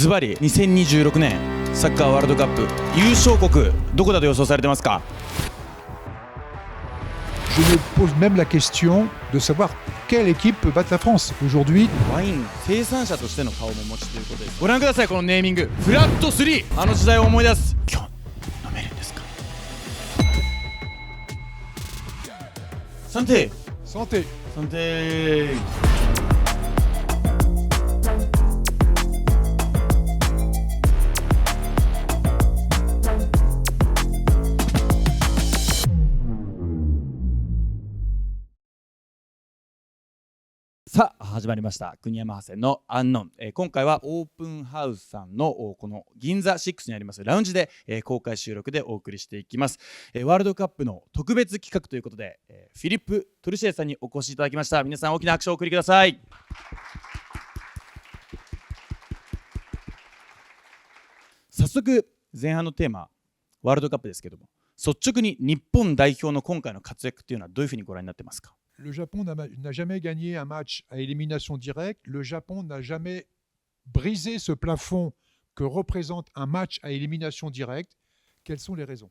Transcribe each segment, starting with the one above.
ズバリ2026年サッカーワールドカップ優勝国どこだと予想されてますか？ Je me pose même la question de savoir quelle équipe peut battre la France aujourd'hui. ワイン生産者としての顔もお持ちということです。ご覧ください、このネーミングフラット3、あの時代を思い出す。今日飲めるんですか？サンテ Santé. サンテさあ始まりました国山ハセンのアンノン、今回はオープンハウスさんのこの銀座6にありますラウンジで、公開収録でお送りしていきます、ワールドカップの特別企画ということで、フィリップ・トルシエさんにお越しいただきました。皆さん大きな拍手をお送りください。早速前半のテーマワールドカップですけども、率直に日本代表の今回の活躍というのはどういうふうにご覧になってますか？Le Japon n'a jamais gagné un match à élimination directe. Le Japon n'a jamais brisé ce plafond que représente un match à élimination directe. Quelles sont les raisons?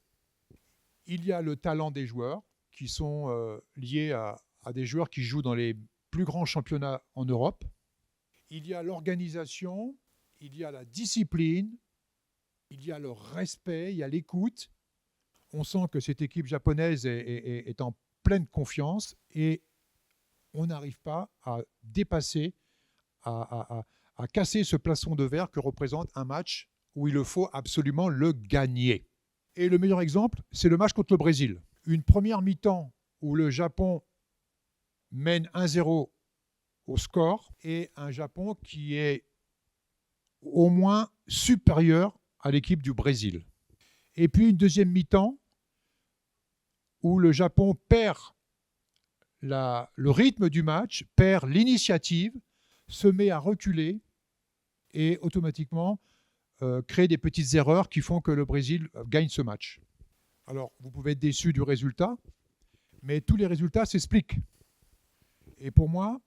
Il y a le talent des joueurs qui sont liés à des joueurs qui jouent dans les plus grands championnats en Europe. Il y a l'organisation, il y a la discipline, il y a le respect, il y a l'écoute. On sent que cette équipe japonaise est en pleine confiance et on n'arrive pas à dépasser, à casser ce plafond de verre que représente un match où il faut absolument le gagner. Et le meilleur exemple, c'est le match contre le Brésil. Une première mi-temps où le Japon mène 1-0 au score et un Japon qui est au moins supérieur à l'équipe du Brésil. Et puis une deuxième mi-temps où le Japon perd le rythme du match, perd l'initiative, se met à reculer et automatiquement crée des petites erreurs qui font que le Brésil gagne ce match. Alors, vous pouvez être déçu du résultat, mais tous les résultats s'expliquent. Et pour moi,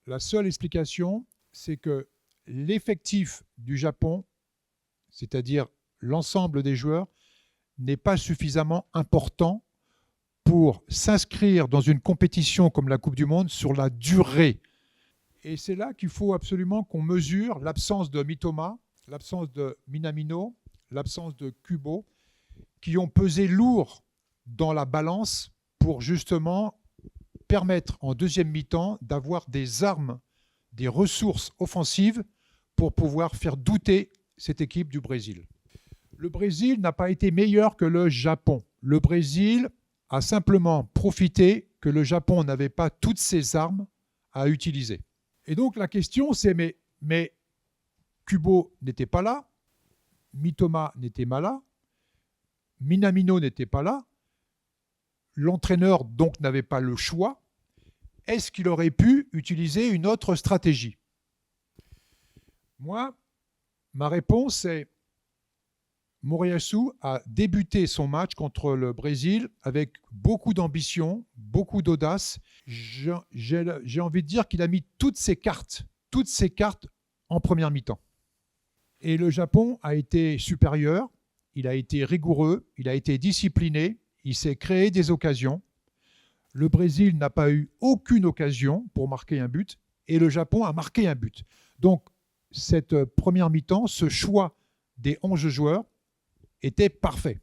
la seule explication, c'est que l'effectif du Japon, c'est-à-dire l'ensemble des joueurs, n'est pas suffisamment important pour s'inscrire dans une compétition comme la Coupe du Monde sur la durée. Et c'est là qu'il faut absolument qu'on mesure l'absence de Mitoma, l'absence de Minamino, l'absence de Kubo, qui ont pesé lourd dans la balance pour justement permettre en deuxième mi-temps d'avoir des armes, des ressources offensives pour pouvoir faire douter cette équipe du Brésil. Le Brésil n'a pas été meilleur que le Japon. Le Brésil a simplement profité que le Japon n'avait pas toutes ses armes à utiliser. Et donc la question c'est, mais Kubo n'était pas là, Mitoma n'était pas là, Minamino n'était pas là, l'entraîneur donc n'avait pas le choix. Est-ce qu'il aurait pu utiliser une autre stratégie? Moi, ma réponse est Moriyasu a débuté son match contre le Brésil avec beaucoup d'ambition, beaucoup d'audace. J'ai envie de dire qu'il a mis toutes ses cartes en première mi-temps. Et le Japon a été supérieur, il a été rigoureux, il a été discipliné, il s'est créé des occasions. Le Brésil n'a pas eu aucune occasion pour marquer un but et le Japon a marqué un but. Donc, cette première mi-temps, ce choix des 11 joueurs était parfait.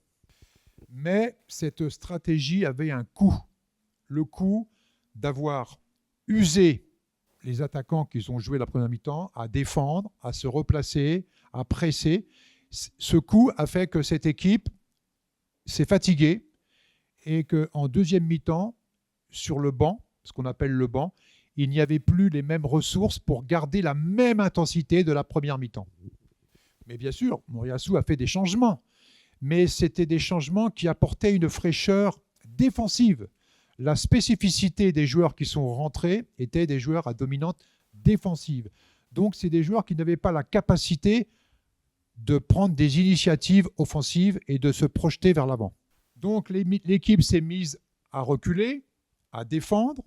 Mais cette stratégie avait un coût. Le coût d'avoir usé les attaquants qui ont joué la première mi-temps à défendre, à se replacer, à presser. Ce coût a fait que cette équipe s'est fatiguée et qu'en deuxième mi-temps, sur le banc, ce qu'on appelle le banc, il n'y avait plus les mêmes ressources pour garder la même intensité de la première mi-temps. Mais bien sûr, Moriyasu a fait des changements. Mais c'était des changements qui apportaient une fraîcheur défensive. La spécificité des joueurs qui sont rentrés étaient des joueurs à dominante défensive. Donc, c'est des joueurs qui n'avaient pas la capacité de prendre des initiatives offensives et de se projeter vers l'avant. Donc, l'équipe s'est mise à reculer, à défendre,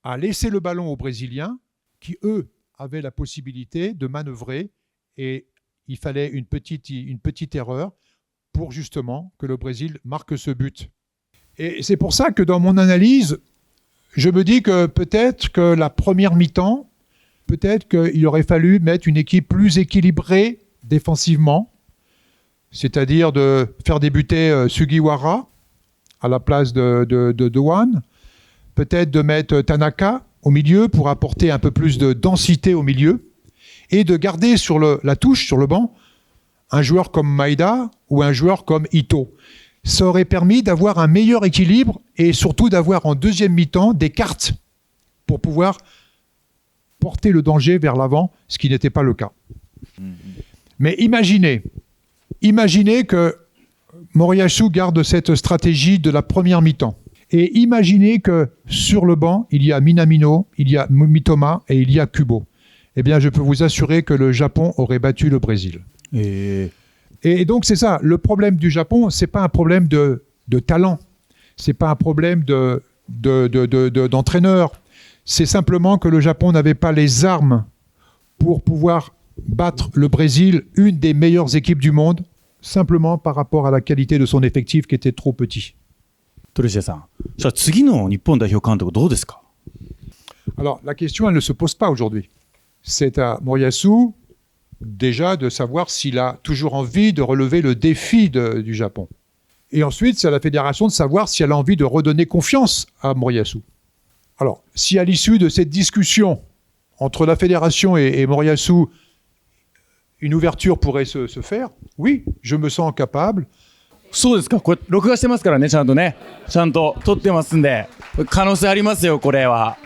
à laisser le ballon aux Brésiliens qui, eux, avaient la possibilité de manœuvrer Et il fallait une petite erreur pour justement que le Brésil marque ce but. Et c'est pour ça que dans mon analyse, je me dis que peut-être que la première mi-temps, peut-être qu'il aurait fallu mettre une équipe plus équilibrée défensivement, c'est-à-dire de faire débuter Sugiwara à la place de Doan, peut-être de mettre Tanaka au milieu pour apporter un peu plus de densité au milieu, et de garder sur la touche, sur le banc, un joueur comme Maeda ou un joueur comme Ito. Ça aurait permis d'avoir un meilleur équilibre et surtout d'avoir en deuxième mi-temps des cartes pour pouvoir porter le danger vers l'avant, ce qui n'était pas le cas. Mais imaginez que Moriyasu garde cette stratégie de la première mi-temps. Et imaginez que sur le banc, il y a Minamino, il y a Mitoma et il y a Kubo. Eh bien, je peux vous assurer que le Japon aurait battu le Brésil. Et donc, c'est ça. Le problème du Japon, ce n'est pas un problème de talent. Ce n'est pas un problème d'entraîneur. C'est simplement que le Japon n'avait pas les armes pour pouvoir battre le Brésil, une des meilleures équipes du monde, simplement par rapport à la qualité de son effectif qui était trop petit. 鳥重さん、じゃあ次の日本代表監督どうですか？ Alors, la question, elle ne se pose pas aujourd'hui. C'est à Moriyasu, déjà, de savoir s'il a toujours envie de relever le défi du Japon. Et ensuite, c'est à la fédération de savoir si elle a envie de redonner confiance à Moriyasu. Alors, si à l'issue de cette discussion entre la fédération et Moriyasu, une ouverture pourrait se faire, oui, je me sens capable. そうですか。これ録画してますからね、ちゃんとね。ちゃんと撮ってますんで、可能性ありますよ、これは。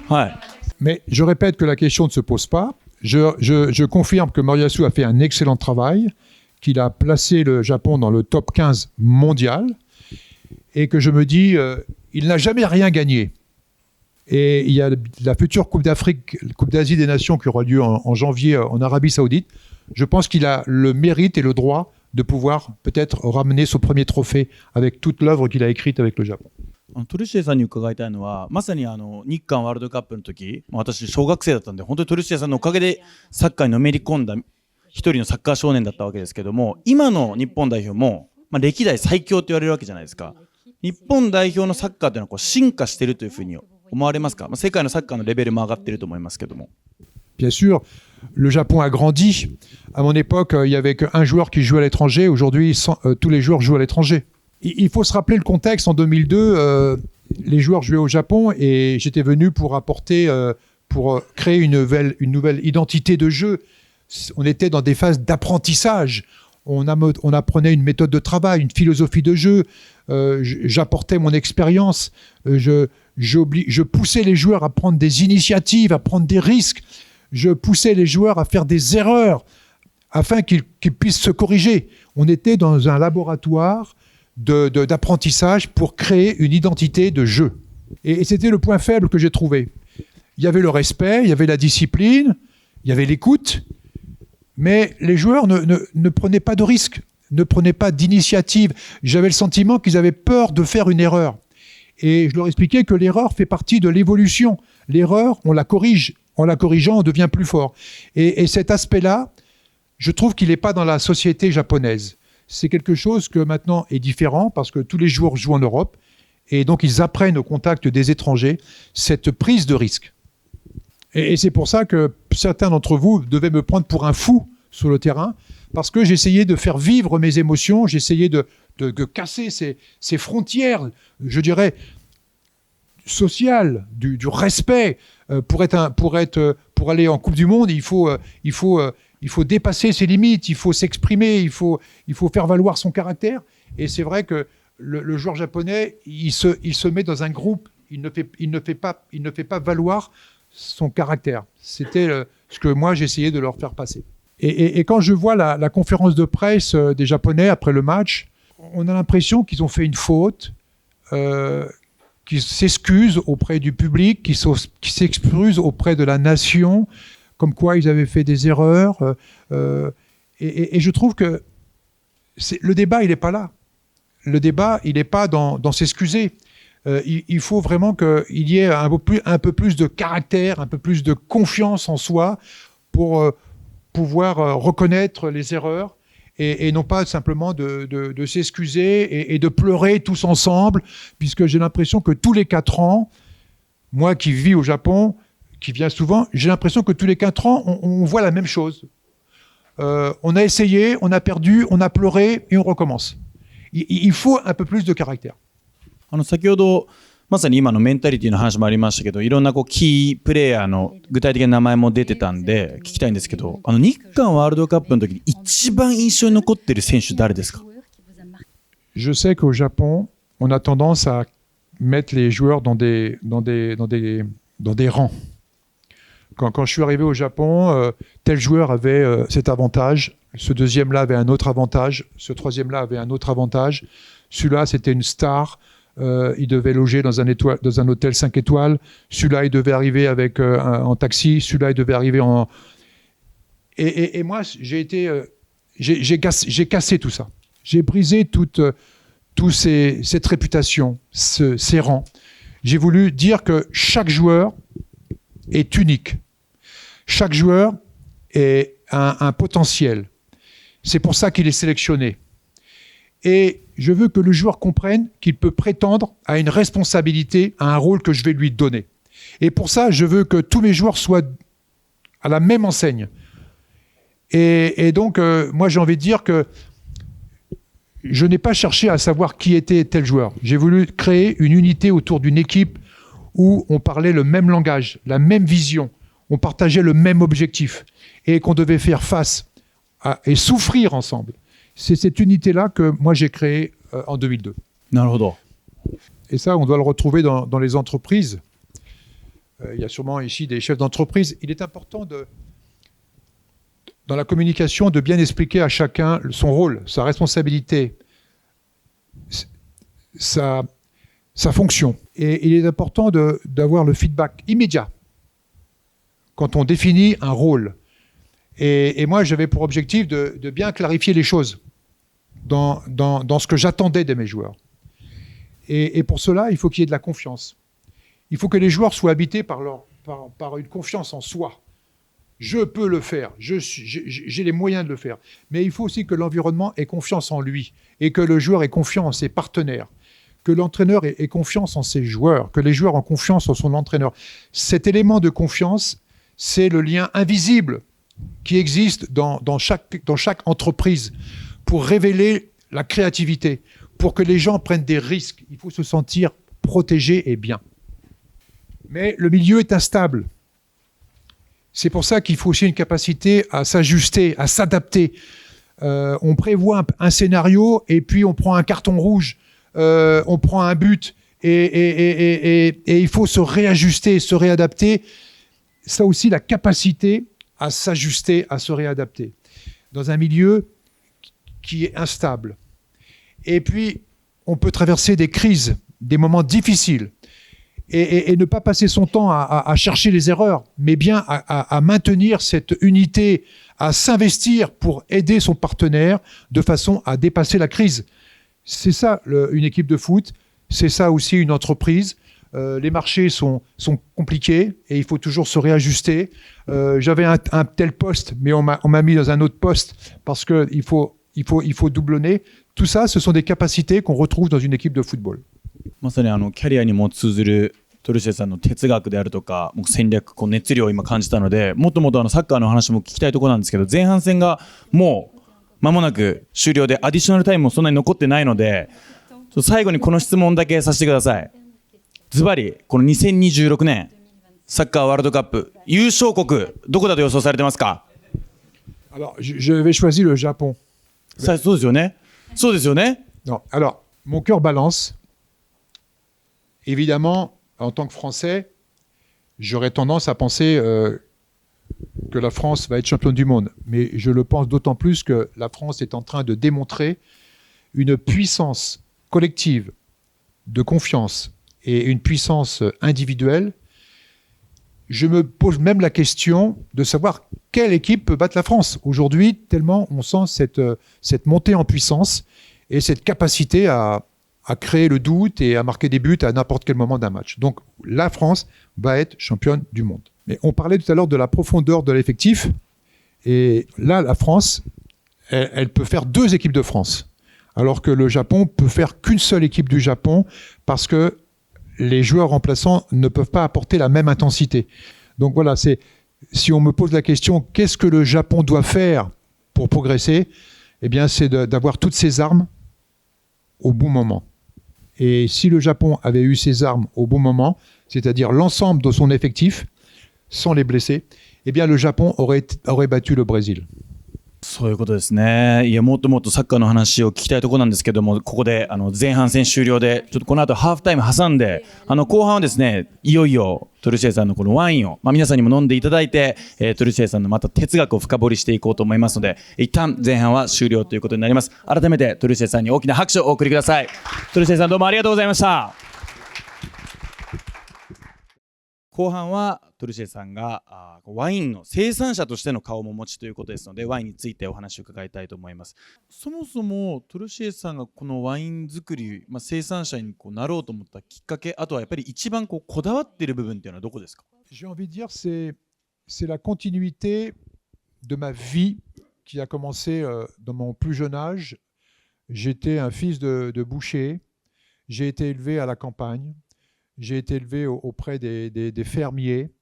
はい。 Mais je répète que la question ne se pose pas. Je confirme que Moriyasu a fait un excellent travail, qu'il a placé le Japon dans le top 15 mondial, et que je me dis, il n'a jamais rien gagné. Et il y a la future Coupe d'Afrique, Coupe d'Asie des Nations qui aura lieu en janvier en Arabie Saoudite. Je pense qu'il a le mérite et le droit de pouvoir peut-être ramener son premier trophée avec toute l'œuvre qu'il a écrite avec le Japon. 鳥重さんに伺いたいのは、まさに日韓ワールドカップの時、私小学生だったんで、本当に鳥重さんのおかげでサッカーにのめり込んだ一人のサッカー少年だったわけですけども、今の日本代表も、歴代最強と言われるわけじゃないですか。日本代表のサッカーというのは進化しているというふうに思われますか？世界のサッカーのレベルも上がっていると思いますけども。Bien sûr, le Japon a grandi. À mon époque, il n'y avait qu'un joueur qui jouait à l'étranger. Aujourd'hui, tous les joueurs jouent à l'étranger. Il faut se rappeler le contexte. En 2002, les joueurs jouaient au Japon et j'étais venu pour apporter, pour créer une nouvelle identité de jeu. On était dans des phases d'apprentissage. On apprenait une méthode de travail, une philosophie de jeu. J'apportais mon expérience. Je poussais les joueurs à prendre des initiatives, à prendre des risques. Je poussais les joueurs à faire des erreurs afin qu'ils puissent se corriger. On était dans un laboratoire d'apprentissage pour créer une identité de jeu. Et c'était le point faible que j'ai trouvé. Il y avait le respect, il y avait la discipline, il y avait l'écoute, mais les joueurs ne prenaient pas de risques, ne prenaient pas d'initiative. J'avais le sentiment qu'ils avaient peur de faire une erreur. Et je leur expliquais que l'erreur fait partie de l'évolution. L'erreur, on la corrige. En la corrigeant, on devient plus fort. Et cet aspect-là, je trouve qu'il n'est pas dans la société japonaise. C'est quelque chose que maintenant est différent parce que tous les joueurs jouent en Europe et donc ils apprennent au contact des étrangers cette prise de risque. Et c'est pour ça que certains d'entre vous devaient me prendre pour un fou sur le terrain parce que j'essayais de faire vivre mes émotions, j'essayais de casser ces frontières, je dirais, sociales, du respect. Pour aller en Coupe du Monde, il faut dépasser ses limites, il faut s'exprimer, il faut faire valoir son caractère. Et c'est vrai que le joueur japonais, il se met dans un groupe, il ne fait pas valoir son caractère. C'était ce que moi j'essayais de leur faire passer. Et quand je vois la conférence de presse des Japonais après le match, on a l'impression qu'ils ont fait une faute. Qui s'excusent auprès du public, qui s'excusent auprès de la nation, comme quoi ils avaient fait des erreurs. Et je trouve que le débat, il n'est pas là. Le débat, il n'est pas dans s'excuser. Il faut vraiment qu'il y ait un peu plus de caractère, un peu plus de confiance en soi pour pouvoir reconnaître les erreurs et non pas simplement de s'excuser et de pleurer tous ensemble, puisque j'ai l'impression que tous les 4 ans, moi qui vis au Japon, qui viens souvent, j'ai l'impression que tous les 4 ans, on voit la même chose. On a essayé, on a perdu, on a pleuré et on recommence. Il faut un peu plus de caractère. 先ほどまさに今のメンタリティの話もありましたけど、いろんなキープレーヤーの具体的な名前も出てたんで聞きたいんですけど、日韓ワールドカップの時に一番印象に残っている選手誰ですか？ Je sais qu'au Japon, on a tendance à mettre les joueurs dans des rangs. Quand je suis arrivé au Japon, tel joueur avait cet avantage, ce deuxième-là avait un autre avantage, ce troisième-là avait un autre avantage, celui-là c'était une star, il devait loger dans un hôtel 5 étoiles, celui-là il devait arriver en taxi, celui-là il devait arriver en... Et moi j'ai cassé tout ça. J'ai brisé toute cette réputation, ces rangs. J'ai voulu dire que chaque joueur est unique. Chaque joueur est un potentiel. C'est pour ça qu'il est sélectionné. Et je veux que le joueur comprenne qu'il peut prétendre à une responsabilité, à un rôle que je vais lui donner. Et pour ça, je veux que tous mes joueurs soient à la même enseigne. Et donc, moi, j'ai envie de dire que je n'ai pas cherché à savoir qui était tel joueur. J'ai voulu créer une unité autour d'une équipe où on parlait le même langage, la même vision, on partageait le même objectif et qu'on devait faire face et souffrir ensemble. C'est cette unité-là que moi j'ai créée en 2002. なるほど。 Et ça, on doit le retrouver dans les entreprises. Il y a sûrement ici des chefs d'entreprise. Il est important dans la communication de bien expliquer à chacun son rôle, sa responsabilité, sa fonction. Et il est important d'avoir le feedback immédiat quand on définit un rôle. Et moi, j'avais pour objectif de bien clarifier les choses dans ce que j'attendais de mes joueurs. Et pour cela, il faut qu'il y ait de la confiance. Il faut que les joueurs soient habités par une confiance en soi. Je peux le faire, j'ai les moyens de le faire. Mais il faut aussi que l'environnement ait confiance en lui et que le joueur ait confiance en ses partenaires, que l'entraîneur ait confiance en ses joueurs, que les joueurs aient confiance en son entraîneur. Cet élément de confiance, c'est le lien invisible qui existe dans chaque entreprise pour révéler la créativité, pour que les gens prennent des risques. Il faut se sentir protégé et bien. Mais le milieu est instable. C'est pour ça qu'il faut aussi une capacité à s'ajuster, à s'adapter. On prévoit un scénario et puis on prend un carton rouge, on prend un but et il faut se réajuster, se réadapter. Ça aussi, la capacité à s'ajuster, à se réadapter dans un milieu qui est instable. Et puis, on peut traverser des crises, des moments difficiles. Et ne pas passer son temps à chercher les erreurs, mais bien à maintenir cette unité, à s'investir pour aider son partenaire de façon à dépasser la crise. C'est ça une équipe de foot, c'est ça aussi une entreprise. Les marchés sont compliqués et il faut toujours se réajuster. J'avais un tel poste, mais on m'a mis dans un autre poste parce qu'il faut doublonner. Tout ça, ce sont des capacités qu'on retrouve dans une équipe de football. まさにキャリアにも通ずるトルシエさんの哲学であるとか戦略、熱量を今感じたので、もっともっとサッカーの話も聞きたいところなんですけど、前半戦がもう間もなく終了でアディショナルタイムもそんなに残ってないので、最後にこの質問だけさせてください。ズバリこの2026年サッカーワールドカップ優勝国どこだと予想されてますか？ Alors, je vais choisir le Japon. そうですよね。そうですよね。 Non, alors, mon cœur balance. Évidemment, en tant que Français, j'aurais tendance à penser que la France va être championne du monde. Mais je le pense d'autant plus que la France est en train de démontrer une puissance collective de confiance et une puissance individuelle. Je me pose même la question de savoir quelle équipe peut battre la France. Aujourd'hui, tellement on sent cette montée en puissance et cette capacité à créer le doute et à marquer des buts à n'importe quel moment d'un match. Donc la France va être championne du monde. Mais on parlait tout à l'heure de la profondeur de l'effectif. Et là, la France, elle peut faire 2 équipes de France, alors que le Japon peut faire qu'une seule équipe du Japon parce que les joueurs remplaçants ne peuvent pas apporter la même intensité. Donc voilà, si on me pose la question, qu'est-ce que le Japon doit faire pour progresser? Eh bien, c'est d'avoir toutes ses armes au bon moment. Et si le Japon avait eu ses armes au bon moment, c'est-à-dire l'ensemble de son effectif, sans les blessés, eh bien le Japon aurait battu le Brésil. そういうことですね。いや、もっともっとサッカーの話を聞きたいところなんですけども、ここで前半戦終了で、ちょっとこの後ハーフタイム挟んで、後半はですね、いよいよトルシエさんのこのワインを、皆さんにも飲んでいただいて、トルシエさんのまた哲学を深掘りしていこうと思いますので、一旦前半は終了ということになります。改めてトルシエさんに大きな拍手をお送りください。トルシエさんどうもありがとうございました。後半はトルシエさんがワインの生産者としての顔もお持ちということですので、ワインについてお話を伺いたいと思います。そもそもトルシエさんがこのワイン作り、生産者になろうと思ったきっかけ、あとはやっぱり一番こだわっている部分っていうのはどこですか？ J'ai envie de dire, c'est la continuité de ma vie qui a commencé dans mon plus jeune âge. J'étais un fils de boucher, j'ai été élevé à la campagne. J'ai été élevé auprès des fermiers,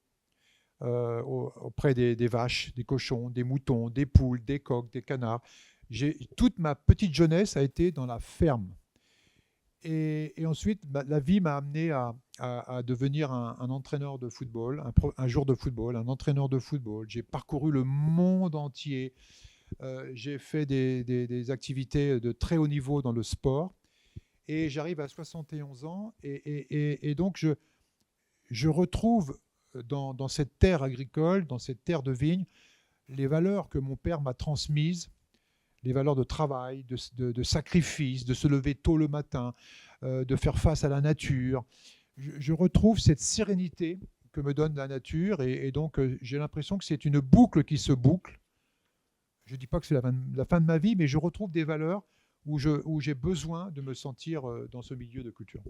auprès des vaches, des cochons, des moutons, des poules, des coqs, des canards. Toute ma petite jeunesse a été dans la ferme. Et ensuite, la vie m'a amené à devenir un entraîneur de football, un joueur de football, un entraîneur de football. J'ai parcouru le monde entier. J'ai fait des activités de très haut niveau dans le sport. Et j'arrive à 71 ans et donc je retrouve dans cette terre agricole, dans cette terre de vigne, les valeurs que mon père m'a transmises, les valeurs de travail, de sacrifice, de se lever tôt le matin, de faire face à la nature. Je retrouve cette sérénité que me donne la nature et donc j'ai l'impression que c'est une boucle qui se boucle. Je ne dis pas que c'est la fin de ma vie, mais je retrouve des valeurs où j'ai besoin de me sentir dans ce milieu de culture.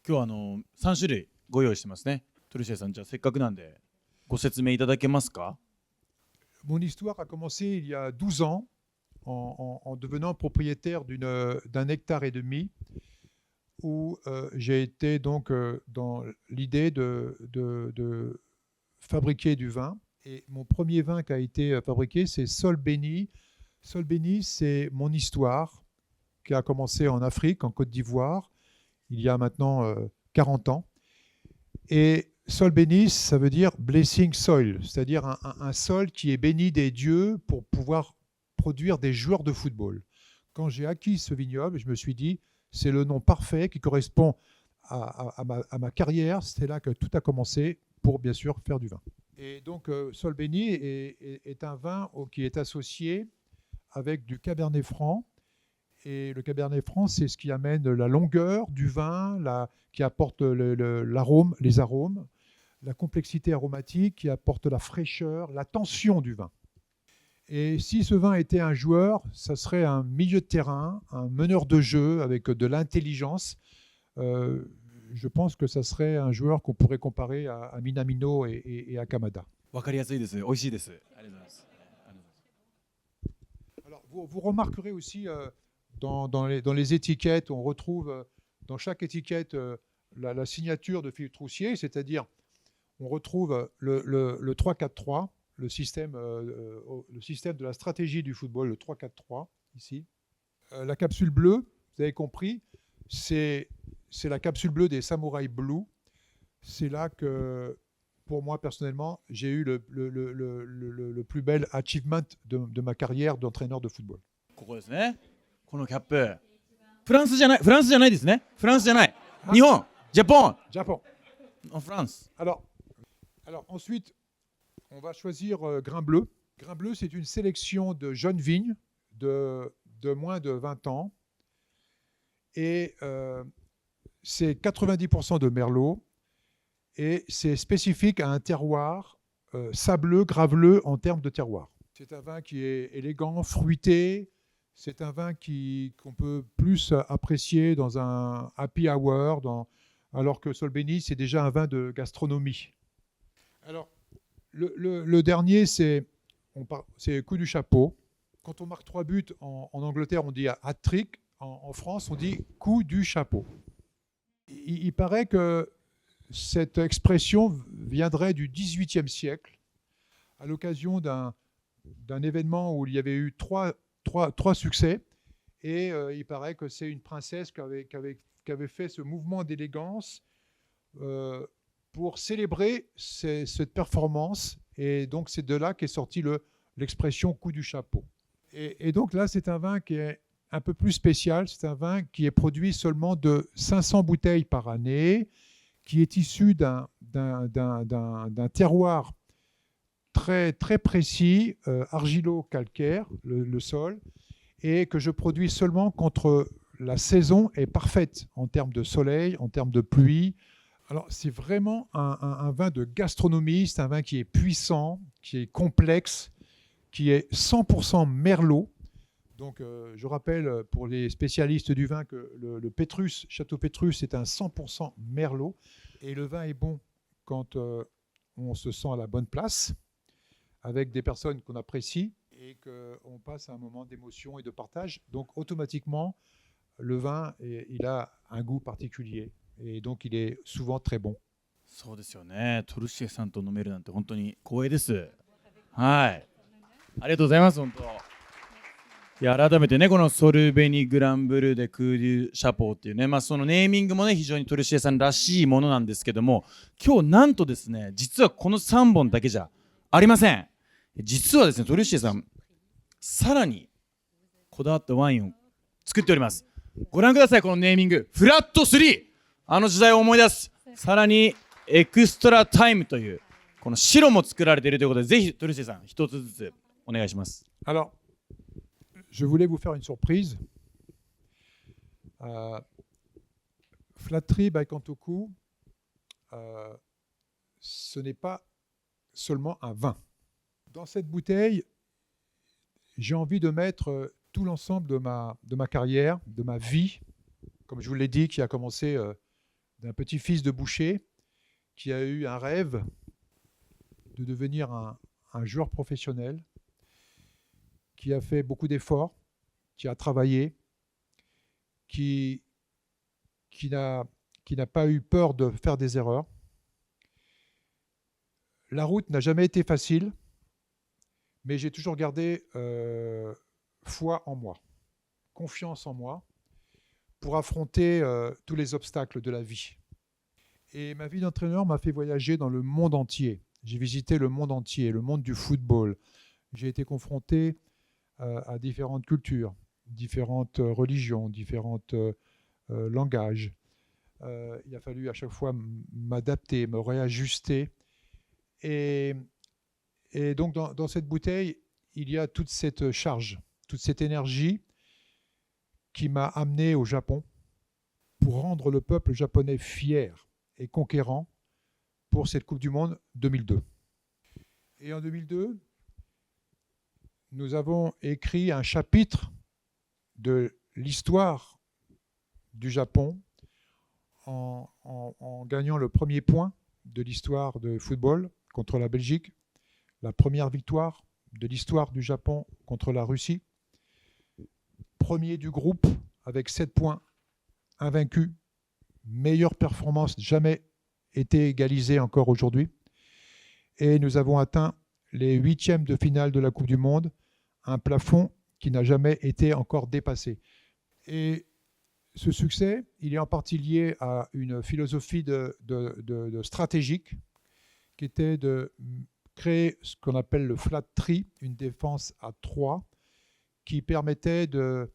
今日は3種類ご用意してますね。トルシエさん、じゃあせっかくなんでご説明いただけますか？ Mon histoire a commencé il y a 12 ans en devenant propriétaire d'un hectare et demi où j'ai été donc dans l'idée de fabriquer du vin. Et mon premier vin qui a été fabriqué, c'est Sol Béni. Sol Béni, c'est mon histoire qui a commencé en Afrique, en Côte d'Ivoire, il y a maintenant 40 ans. Et Sol Béni, ça veut dire blessing soil, c'est-à-dire un sol qui est béni des dieux pour pouvoir produire des joueurs de football. Quand j'ai acquis ce vignoble, je me suis dit, c'est le nom parfait qui correspond à ma carrière. C'est là que tout a commencé pour, bien sûr, faire du vin. Et donc, Sol Béni est un vin qui est associé avec du Cabernet Franc. Et le Cabernet Franc, c'est ce qui amène la longueur du vin, qui apporte l'arôme, les arômes, la complexité aromatique, qui apporte la fraîcheur, la tension du vin. Et si ce vin était un joueur, ça serait un milieu de terrain, un meneur de jeu avec de l'intelligence. Je pense que ça serait un joueur qu'on pourrait comparer à Minamino et à Kamada. わかりやすいです。美味しいです。ありがとうございます。Alors, vous remarquerez aussi dans les étiquettes, on retrouve dans chaque étiquette la signature de Philippe Troussier, c'est-à-dire on retrouve le 3-4-3, le système de la stratégie du football, le 3-4-3, ici. La capsule bleue, vous avez compris, c'est la capsule bleue des Samurai Blue. C'est là que, pour moi personnellement, j'ai eu le plus bel achievement de ma carrière d'entraîneur de football. ここですね。このキャップ。フランスじゃないですね。フランスじゃない。日本、ジャポン。Japon. En France. Alors ensuite, on va choisir grain bleu. Grain bleu, c'est une sélection de jeunes vignes de moins de 20 ans. Et c'est 90% de merlot. Et c'est spécifique à un terroir sableux, graveleux en termes de terroir. C'est un vin qui est élégant, fruité. C'est un vin qu'on peut plus apprécier dans un happy hour, alors que Sol Béni, c'est déjà un vin de gastronomie. Alors, le dernier, c'est c'est coup du chapeau. Quand on marque 3 buts en Angleterre, on dit hat-trick. En France, on dit coup du chapeau. Il paraît que cette expression viendrait du XVIIIe siècle, à l'occasion d'un événement où il y avait eu trois succès. Et il paraît que c'est une princesse qui avait fait ce mouvement d'élégance pour célébrer cette performance. Et donc, c'est de là qu'est sortie l'expression coup du chapeau. Et donc là, c'est un vin qui est un peu plus spécial. C'est un vin qui est produit seulement de 500 bouteilles par année, qui est issu d'un terroir très, très précis, argilo-calcaire, le sol, et que je produis seulement quand la saison est parfaite en termes de soleil, en termes de pluie. Alors, c'est vraiment un vin de gastronomie. C'est un vin qui est puissant, qui est complexe, qui est 100% merlot. Donc, je rappelle pour les spécialistes du vin que le Pétrus, Château Pétrus, est un 100% merlot. Et le vin est bon quand on se sent à la bonne place, avec des personnes qu'on apprécie et qu'on passe un moment d'émotion et de partage. Donc, automatiquement, le vin, il a un goût particulier. Et donc, il est souvent très bon. そうですよね。トルシエさんと飲めるなんて本当に光栄です。はい。ありがとうございます。本当。いや、改めてね、このソルベニグランブルーでクーデュシャポーっていうね、そのネーミングもね、非常にトルシエさんらしいものなんですけども、今日なんとですね、実はこの3本だけじゃありません。実はですね、トルシエさん、さらにこだわったワインを作っております。ご覧ください、このネーミング。フラット3！あの時代を思い出す。さらに、エクストラタイムという、この白も作られているということで、ぜひトルシエさん、一つずつお願いします。Alors, je voulais vous faire une surprise. Flattery by Kantoku, ce n'est pas seulement un vin. Dans cette bouteille, j'ai envie de mettre tout l'ensemble de ma carrière, de ma vie, comme je vous l'ai dit, qui a commencé d'un petit-fils de boucher, qui a eu un rêve de devenir un joueur professionnel, qui a fait beaucoup d'efforts, qui a travaillé, qui n'a pas eu peur de faire des erreurs. La route n'a jamais été facile, mais j'ai toujours gardé foi en moi, confiance en moi, pour affronter tous les obstacles de la vie. Et ma vie d'entraîneur m'a fait voyager dans le monde entier. J'ai visité le monde entier, le monde du football. J'ai été confronté à différentes cultures, différentes religions, différents langages. Il a fallu à chaque fois m'adapter, me réajuster. Et donc dans cette bouteille, il y a toute cette charge, toute cette énergie qui m'a amené au Japon pour rendre le peuple japonais fier et conquérant pour cette Coupe du Monde 2002. Et en 2002, nous avons écrit un chapitre de l'histoire du Japon en gagnant le premier point de l'histoire de football contre la Belgique, la première victoire de l'histoire du Japon contre la Russie, premier du groupe avec 7 points, invaincu, meilleure performance jamais été égalisée encore aujourd'hui. Et nous avons atteint les 8e de finale de la Coupe du Monde, un plafond qui n'a jamais été encore dépassé. Et ce succès, il est en partie lié à une philosophie de stratégique qui était de créer ce qu'on appelle le flat three, une défense à 3, qui permettait de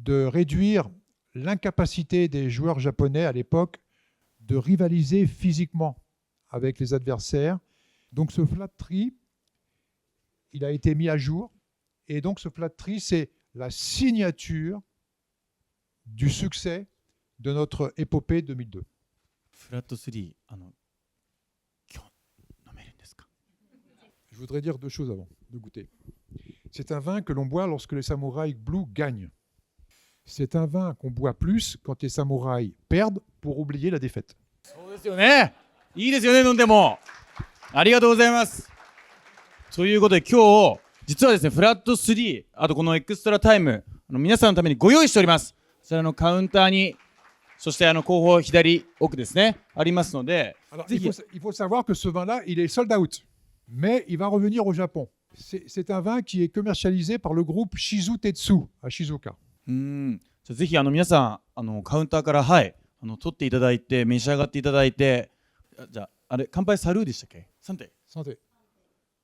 réduire l'incapacité des joueurs japonais à l'époque de rivaliser physiquement avec les adversaires. Donc ce flat three, il a été mis à jour. Et donc ce flat three, c'est la signature du succès de notre épopée 2002. Flat 3, Je voudrais dire 2 choses avant de goûter. C'est un vin que l'on boit lorsque les samouraïs Blue gagnent. C'est un vin qu'on boit plus quand les samouraïs perdent pour oublier la défaite. そうですよね。いいですよね、飲んでも。ありがとうございます。ということで今日実はですねフラット3あとこのエクストラタイム皆さんのためにご用意しております。それカウンターにそして後方左奥ですねありますので Alors, ぜひ il faut savoir que ce vin-là, il est sold out, mais il va revenir au Japon. C'est un vin qui est commercialisé par le groupe Shizu Tetsu à Shizuoka. じゃあぜひ皆さんカウンターからはい取っていただいて召し上がっていただいてじゃああれ乾杯サルーでしたっけサンテ Santé.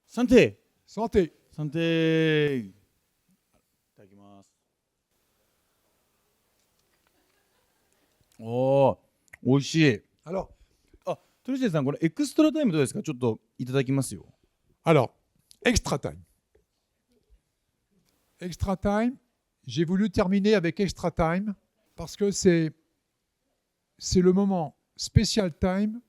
サンテ Santé. サンテいただきます。おーおいしい。 Alors, あトリシエさんこれエクストラタイムどうですかちょっといただきますよ。 alors, extra time. Extra time, j'ai voulu terminer avec extra time parce que c'est le moment spécial time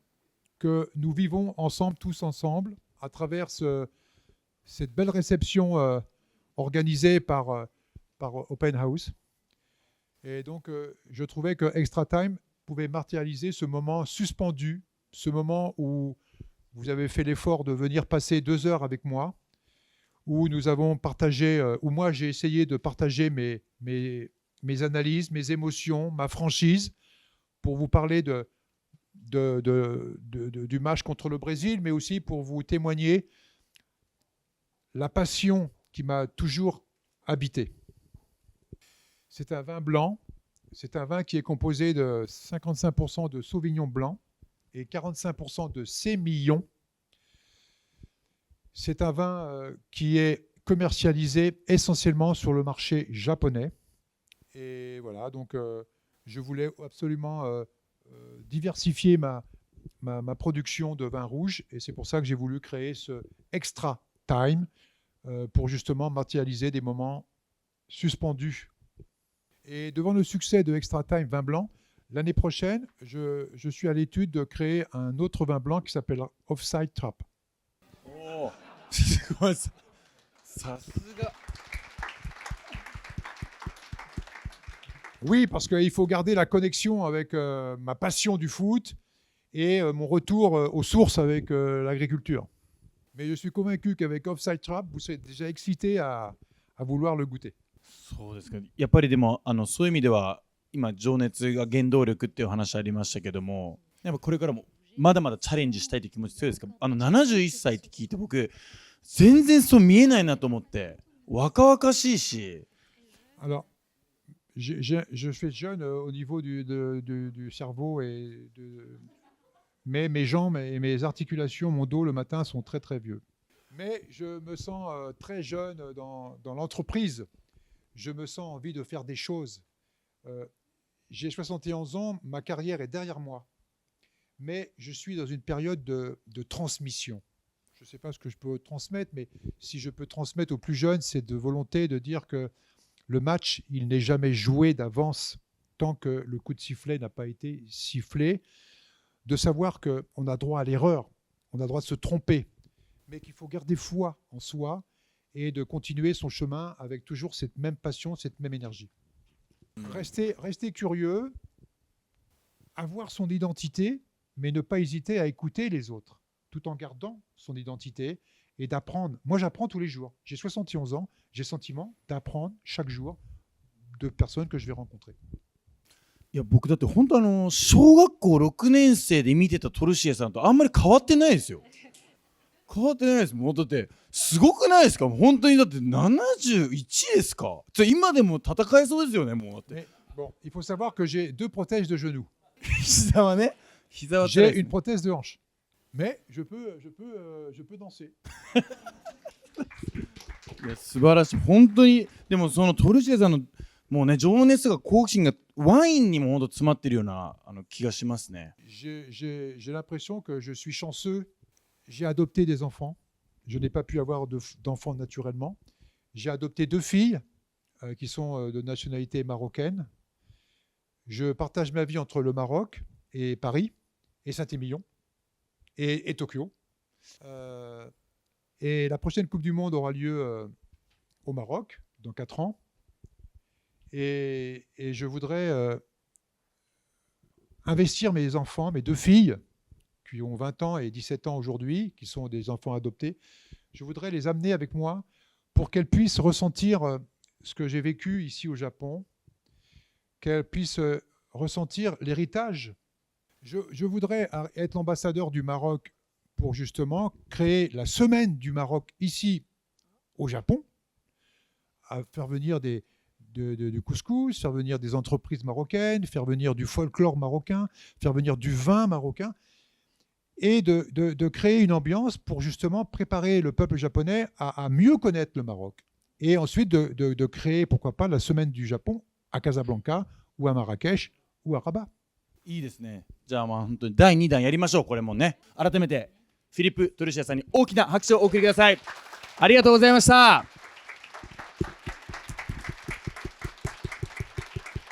que nous vivons ensemble, tous ensemble, à travers cette belle réception organisée par Open House. Et donc, je trouvais que Extra Time pouvait matérialiser ce moment suspendu, ce moment où vous avez fait l'effort de venir passer 2 heures avec moi, où nous avons partagé, où moi j'ai essayé de partager mes analyses, mes émotions, ma franchise, pour vous parler du match contre le Brésil, mais aussi pour vous témoigner la passion qui m'a toujours habité. C'est un vin blanc, c'est un vin qui est composé de 55% de Sauvignon blanc et 45% de Sémillon. C'est un vin qui est commercialisé essentiellement sur le marché japonais. Et voilà, donc je voulais absolument diversifier ma production de vin rouge et c'est pour ça que j'ai voulu créer ce Extra Time pour justement matérialiser des moments suspendus. Et devant le succès de Extra Time vin blanc, l'année prochaine, je suis à l'étude de créer un autre vin blanc qui s'appelle Offside Trap. Oh, すごいさすが Oui, parce qu'il faut garder la connexion avec ma passion du foot et mon retour aux sources avec l'agriculture. Mais je suis convaincu qu'avec Offside Trap, vous êtes déjà excité à vouloir le goûter. そうですか。やっぱりでもそういう意味では今情熱が原動力っていう話ありましたけどもやっぱこれからもまだまだチャレンジしたいという気持ち強いですか71歳って聞いて僕全然そう見えないなと思って若々しいし Alors, je fais jeune au niveau du cerveau mais mes jambes et mes articulations, mon dos le matin sont très très vieux. Mais je me sens très jeune dans l'entreprise. Je me sens envie de faire des choses. J'ai 71 ans, ma carrière est derrière moi. Mais je suis dans une période de transmission. Je ne sais pas ce que je peux transmettre, mais si je peux transmettre aux plus jeunes, c'est de volonté de dire que le match, il n'est jamais joué d'avance tant que le coup de sifflet n'a pas été sifflé. De savoir qu'on a droit à l'erreur, on a droit de se tromper, mais qu'il faut garder foi en soi et de continuer son chemin avec toujours cette même passion, cette même énergie. Rester curieux, avoir son identité, mais ne pas hésiter à écouter les autres, tout en gardant son identité et d'apprendre. Moi, j'apprends tous les jours. J'ai 71 ans, j'ai le sentiment d'apprendre chaque jour de personnes que je vais rencontrer. いや僕だって本当小学校6年生で見てたトルシエさんとあんまり変わってないですよ。変わってないです。もうだってすごくないですか。本当にだって71ですか。今でも戦えそうですよね。もうだって。Bon, il faut savoir que j'ai 2 prothèses de genoux. 膝はね。膝は J'ai une prothèse de hanche. Mais je peux danser. いや素晴らしい。本当にでもそのトルシエさんのもうね情熱が好奇心がワインにもほんと詰まってるような気がしますね。J'ai l'impression que je suis chanceux. J'ai adopté des enfants. Je n'ai pas pu avoir d'enfants naturellement. J'ai adopté 2 filles qui sont de nationalité marocaine. Je partage ma vie entre le Maroc et Paris et Saint-Émilion et Tokyo. Et la prochaine Coupe du Monde aura lieu au Maroc dans 4 ans. Et je voudrais investir mes enfants, mes 2 filles, qui ont 20 ans et 17 ans aujourd'hui, qui sont des enfants adoptés. Je voudrais les amener avec moi pour qu'elles puissent ressentir ce que j'ai vécu ici au Japon, qu'elles puissent ressentir l'héritage. Je voudrais être l'ambassadeur du Maroc pour justement créer la semaine du Maroc ici au Japon, à faire venir du couscous, faire venir des entreprises marocaines, faire venir du folklore marocain, faire venir du vin marocain, et de créer une ambiance pour justement préparer le peuple japonais à mieux connaître le Maroc. Et ensuite de créer, pourquoi pas, la semaine du Japon à Casablanca ou à Marrakech ou à Rabat. いいですね。じゃあまあ本当に第2弾やりましょう。これもね。改めてフィリップ・トルシアさんに大きな拍手をお送りください。ありがとうございました。